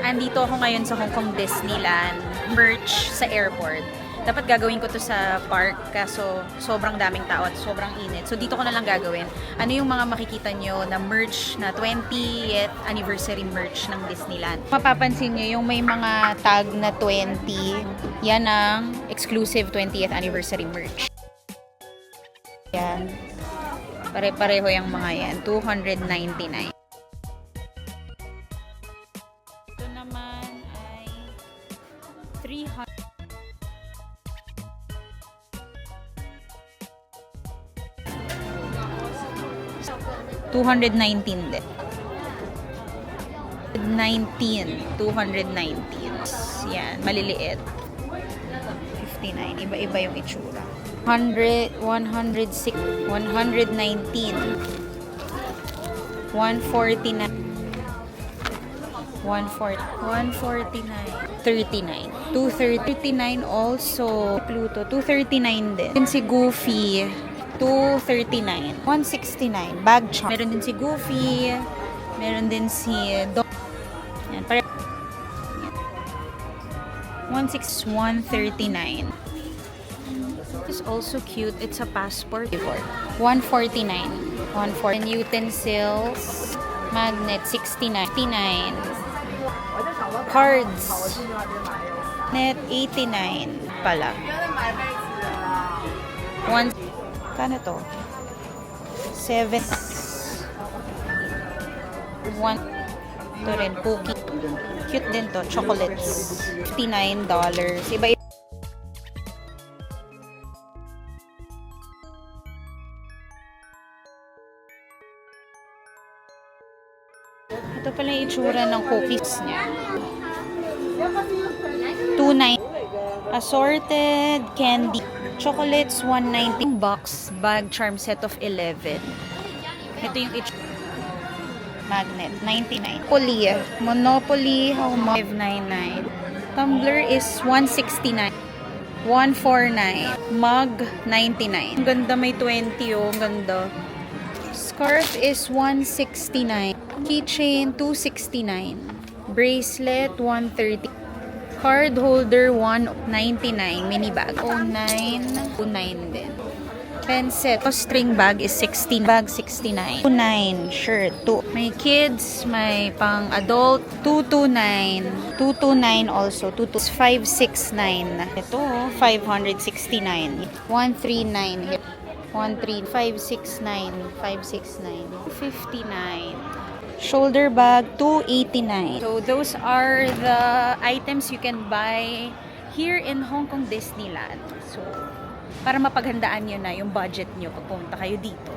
Andito ako ngayon sa Hong Kong Disneyland, merch sa airport. Dapat gagawin ko to sa park, kaso sobrang daming tao at sobrang init. So dito ko na lang gagawin. Ano yung mga makikita nyo na merch, na 20th anniversary merch ng Disneyland. Mapapansin nyo yung may mga tag na 20, yan ang exclusive 20th anniversary merch. Yan. Pare-pareho yung mga yan. 299. Ito naman ay 300. $219 din. 219. Yan, maliliit. 59. Iba-iba yung itsura. 100, 106, 119. 149. 149. 39. 239 also. Pluto. 239 din. Yun si Goofy. 239. 169. Bag charm. Meron din si Goofy. Meron din si Dog. Yan. 139. It's also cute. It's a passport. 149. 149. Utensils. Magnet. 69. 59. Cards. Net. 89. Pala. 1. Kano to? 7. 1. Ito rin. Cookie. Cute din to. Chocolates. $59. Iba. Ito pala yung itsura ng cookies niya. 2.9. Assorted candy. Chocolates, 190. Box bag charm set of 11. Ito yung magnet, 99. Monopoly, how much? 599. Tumbler is 169. 149. Mug, 99. Ang ganda, may 20 oh. Ang ganda. Scarf is 169. Keychain, 269. Bracelet, 130. Card holder, 199. Mini bag, 09. 29 din. Pen set. String bag is 16. Bag, 69. 29. Shirt, 2. May kids, may pang adult, 229. 229 also. 569. Ito, 569. 139. 569. 59. Shoulder bag, 289. So those are the items you can buy here in Hong Kong Disneyland. So para mapaghandaan nyo na yung budget nyo pag pumunta kayo dito.